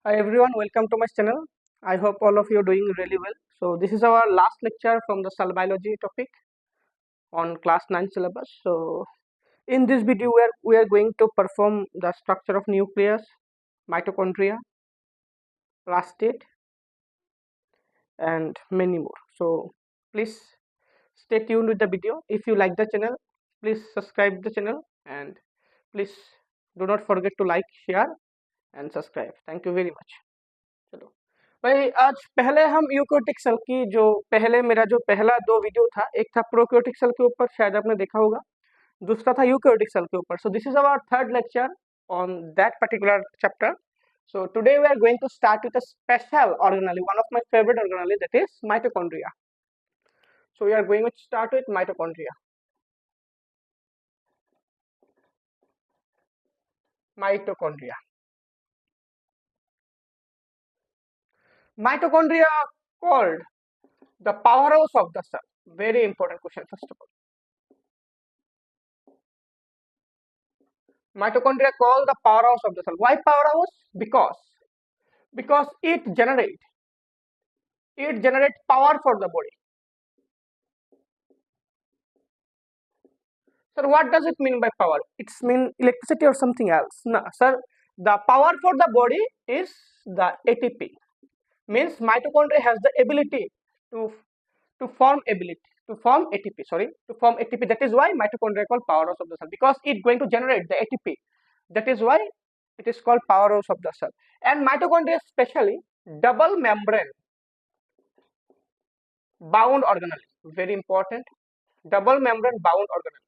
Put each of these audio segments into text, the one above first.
Hi everyone, welcome to my channel. I hope all of you are doing really well. So this is our last lecture from the cell biology topic on class 9 syllabus. So in this video we are going to perform the structure of nucleus, mitochondria, plasmid and many more. So please stay tuned with the video. If you like the channel, please subscribe the channel and please do not forget to like, share and subscribe. Thank you very much. चलो भाई, आज पहले हम यूकोटिक cell की जो पहले मेरा जो पहला दो वीडियो था, एक था प्रोक्योटिक सेल के ऊपर, शायद आपने देखा होगा, दूसरा था यूकोटिक सेल के ऊपर. So this is our third lecture on that particular chapter. So today we are going to start with a special organelle, one of my favorite organelle, that is mitochondria. So we are going to start with mitochondria. Mitochondria. Mitochondria are called the powerhouse of the cell. Very important question first of all. Mitochondria called the powerhouse of the cell. Why powerhouse? Because it generates power for the body. Sir, what does it mean by power? It's mean electricity or something else? No, sir. The power for the body is the ATP. Means mitochondria has the ability to form ATP. To form ATP. That is why mitochondria called powerhouse of the cell, because it's going to generate the ATP. That is why it is called powerhouse of the cell. And mitochondria especially double membrane bound organelle. Very important. Double membrane bound organelle.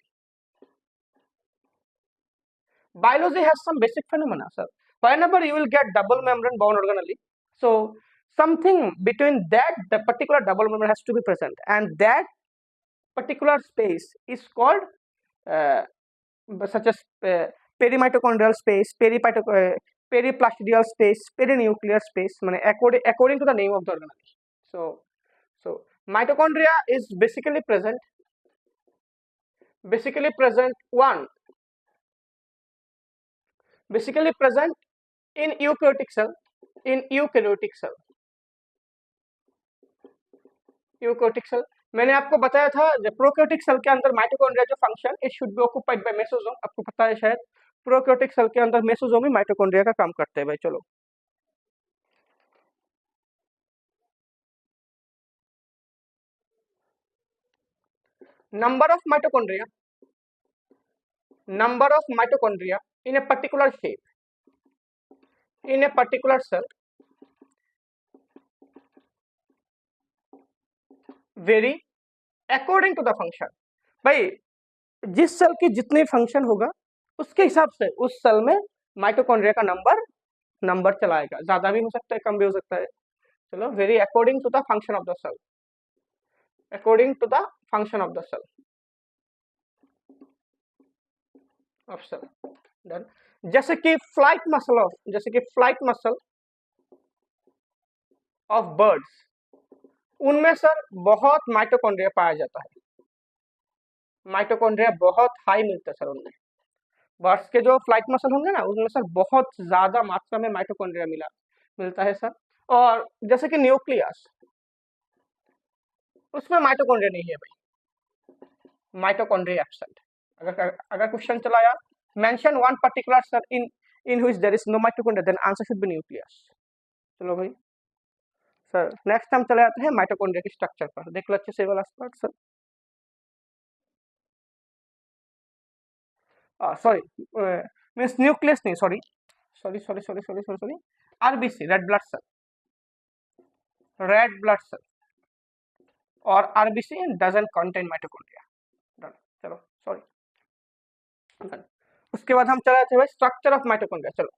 Biology has some basic phenomena, sir. Whenever you will get double membrane bound organelle, so something between that, the particular double membrane has to be present, and that particular space is called such as perimitochondrial space, periplastidial space, perinuclear space, according to the name of the organelle. So mitochondria is basically present in eukaryotic cell. Eukaryotic cell मैंने आपको बताया था, जब prokaryotic cell के अंदर mitochondria जो function it should be occupied by mesosome. आपको पता है शायद प्रोकैरियोटिक सेल के अंदर मेसोसोम ही माइटोकॉन्ड्रिया का काम करते हैं भाई. चलो, number of mitochondria in a particular shape in a particular cell vary according to the function. भाई, जिस सेल की जितनी फंक्शन होगा उसके हिसाब से उस सेल में माइटोकॉन्ड्रिया का नंबर चलाएगा. ज्यादा भी हो सकता है, कम भी हो सकता है. चलो, vary according to the function of the cell. Done. जैसे कि फ्लाइट मसल ऑफ बर्ड्स, उनमें सर बहुत माइटोकॉन्ड्रिया पाया जाता है. माइटोकॉन्ड्रिया बहुत हाई मिलता है सर उनमें. बर्ड्स के जो फ्लाइट मसल होंगे ना, उनमें सर बहुत ज्यादा मात्रा में माइटोकॉन्ड्रिया मिलता है सर. और जैसे कि न्यूक्लियस, उसमें माइटोकॉन्ड्रिया नहीं है भाई, माइटोकॉन्ड्रिया एब्सेंट. अगर क्वेश्चन चला यार, mention one particular cell in which there is no mitochondria, then answer should be nucleus. चलो भाई सर, नेक्स्ट हम चले जाते हैं माइटोकॉन्ड्रिया के स्ट्रक्चर पर. देख लो अच्छे से वाला start sir. Sorry, means nucleus नहीं, sorry. RBC, red blood cell और RBC doesn't contain mitochondria. Done. चलो, सॉरी. उसके बाद हम चले जाते हैं स्ट्रक्चर ऑफ माइटोकॉन्ड्रिया. चलो,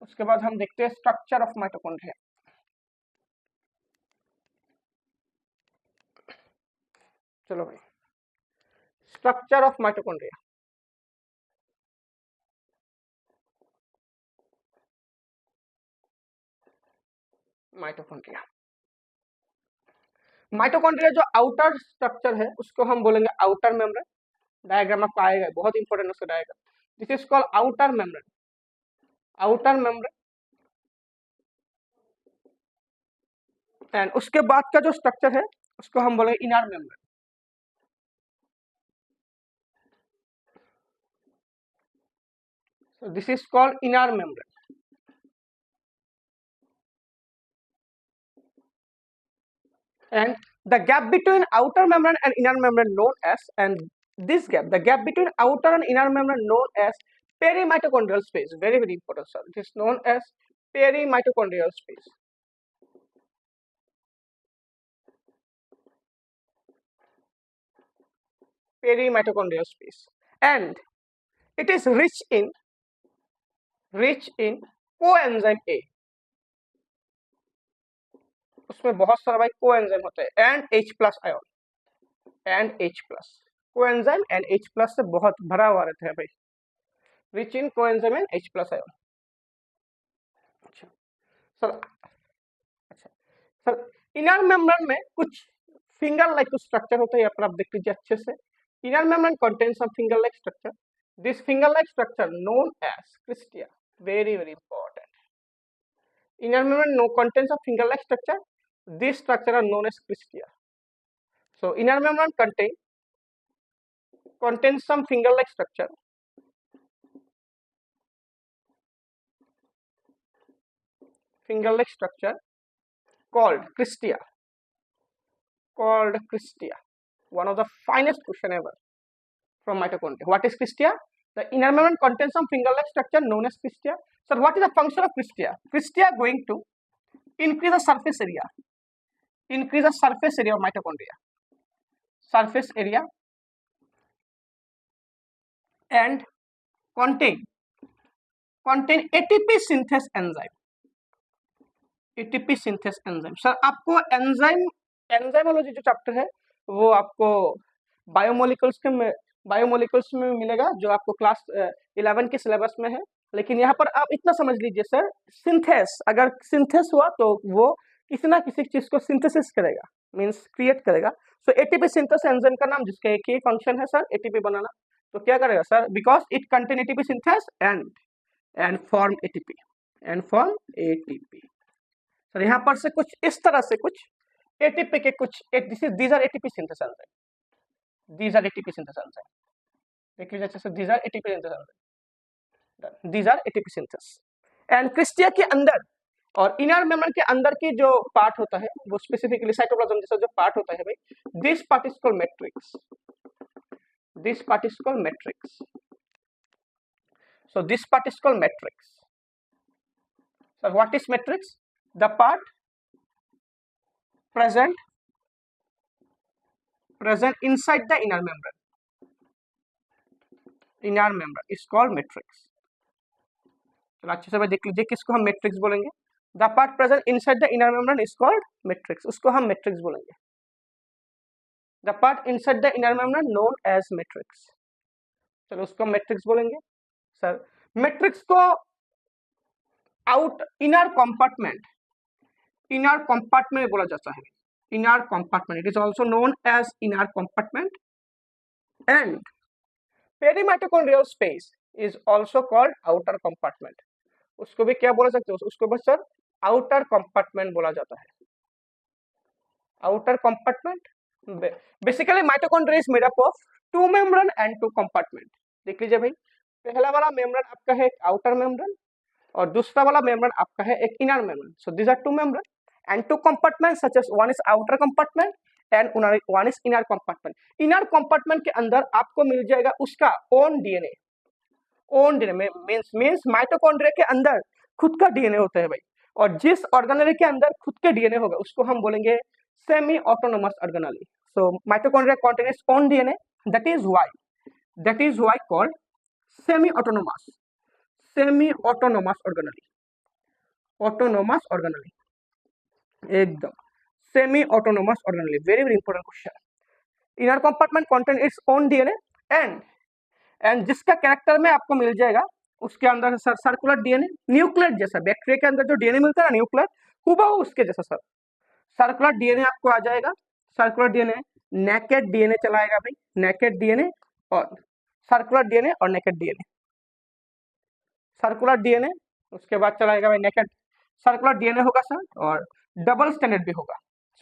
उसके बाद हम देखते हैं स्ट्रक्चर ऑफ माइटोकॉन्ड्रिया. चलो भाई, स्ट्रक्चर ऑफ माइटोकॉन्ड्रिया. माइटोकॉन्ड्रिया जो आउटर स्ट्रक्चर है उसको हम बोलेंगे आउटर मेम्ब्रेन. डायग्राम आपको आएगा, बहुत इंपॉर्टेंट उसका diagram. This is called outer membrane. And उसके बाद का जो स्ट्रक्चर है उसको हम बोलेंगे inner membrane. So this is called inner membrane. And the gap between outer membrane and inner membrane known as, and this gap, the gap between outer and inner membrane known as perimitochondrial space. Very very important, sir. It is known as perimitochondrial space. Perimitochondrial space, and it is rich in coenzyme A. उसमें बहुत सारा भाई coenzyme होते हैं and H plus ion, and H plus coenzyme and H plus से बहुत भरा हुआ रहता है भाई, rich in coenzyme and H plus ion. अच्छा सर, अच्छा सर, इनर मेम्ब्रेन में कुछ फिंगर लाइक स्ट्रक्चर होता है, यहाँ पर आप देख लीजिए अच्छे से। Inner membrane contains some finger like structure, this finger like structure known as cristae, very very important. Inner membrane no contains a finger-like structure. These structure are known as cristia. So inner membrane contains some finger-like structure. Finger-like structure called cristia. Called cristia. One of the finest question ever from mitochondria. What is cristia? The inner membrane contains some finger-like structure known as cristia. So what is the function of cristia? Cristia are going to increase the surface area. Increase the surface area of mitochondria. Surface area and contain ATP synthase enzyme. ATP synthase enzyme. Sir आपको enzymology जो chapter है वो आपको biomolecules में मिलेगा, जो आपको class 11 के सिलेबस में है। लेकिन यहाँ पर आप इतना समझ लीजिए सर, सिंथेस, अगर सिंथेस हुआ तो वो किसी ना किसी चीज को सिंथेसिस करेगा, मींस क्रिएट करेगा। सो एटीपी सिंथेस एंजाइम का नाम, जिसका एक ही फंक्शन है सर एटीपी बनाना, तो क्या करेगा sir, because it contain ATP synthase and form ATP. Sir यहाँ पर से कुछ इस तरह से कुछ एटीपी के कुछ these are ATP synthase enzyme, these are ATP synthase enzyme. देख लीजिए अच्छे से, these are ATP synthase enzyme, these are ATP synthase। And cristae के अंदर और इनर मेम्ब्रेन के अंदर की जो पार्ट होता है वो स्पेसिफिकली साइटोप्लाज्म जैसा जो पार्ट होता है भाई, this part is called matrix, this part is called matrix. So this part is called matrix. Sir what is matrix? The part present inside the inner membrane is called matrix। चलो अच्छे से देख लीजिए, किसको हम मैट्रिक्स बोलेंगे? The part present inside the inner membrane is called matrix, उसको हम मैट्रिक्स बोलेंगे। The part inside the inner membrane known as matrix, चलो उसको मैट्रिक्स बोलेंगे। सर मैट्रिक्स को इनर कंपार्टमेंट बोला जाता है, inner compartment, it is also known as inner compartment, and perimitochondrial space is also called outer compartment। उसको भी क्या बोला सकते हो? उसको बस सर outer compartment बोला जाता है, outer compartment। Basically mitochondria is made up of 2 membrane and 2 compartment. देख लीजिए भाई, पहला वाला मेम्ब्रेन आपका है एक आउटर मेम्ब्रेन और दूसरा वाला मेम्ब्रेन आपका है एक inner membrane. So these are 2 membrane and 2 compartments such as one is outer compartment and one is inner compartment। inner compartment के अंदर आपको मिल जाएगा उसका own DNA means माइटोकॉन्ड्रिया के अंदर खुद का DNA होता है भाई, और जिस ऑर्गेनेली के अंदर खुद के DNA होगा उसको हम बोलेंगे semi autonomous organelle. So mitochondria contains its own DNA, that is why called semi autonomous organelle, एकदम semi autonomous organelle. Very very important question. Inner compartment contain its own DNA and जिसका character में आपको मिल जाएगा उसके अंदर sir circular DNA, nucleus जैसा, bacteria के अंदर जो डीएनए मिलता है ना न्यूक्लियस, हुबहू उसके जैसा सर सर्कुलर डीएनए आपको आ जाएगा। सर्कुलर डीएनए, नेकेड डीएनए चलाएगा भाई, नेकेड डीएनए और सर्कुलर डीएनए और नेकेड डीएनए, सर्कुलर डीएनए उसके बाद चलाएगा भाई नेकेड, सर्कुलर डीएनए होगा सर और डबल स्टैंडर्ड भी होगा।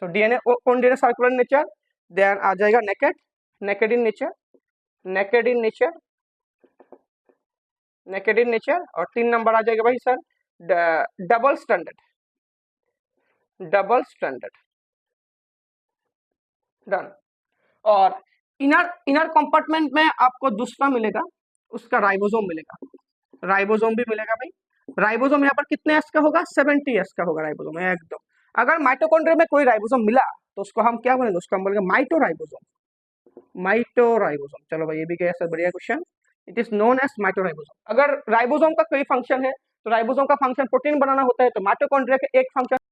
सो डीएनए कौन DNA circular in nature, then आ जाएगा naked, naked in nature, naked in nature, naked in nature. और 3 नंबर आ जाएगा भाई sir double standard, double standard. Done. और इनर इनर कंपार्टमेंट में आपको दूसरा मिलेगा, उसका राइबोसोम मिलेगा, राइबोसोम भी मिलेगा भाई। राइबोसोम यहाँ पर कितने एस का होगा, 70 एस का होगा राइबोसोम एकदम। अगर माइटोकॉन्ड्रिया में कोई राइबोसोम मिला तो उसको हम क्या बोलेंगे, उसको हम बोलेंगे माइटोराइबोसोम, माइटोराइबोसोम। चलो भाई ये भी गया सर, बढ़िया question. It is known as mitoribosome. अगर राइबोसोम का कोई फंक्शन है तो राइबोसोम का फंक्शन प्रोटीन बनाना होता है, तो माइटोकॉन्ड्रिया के एक फंक्शन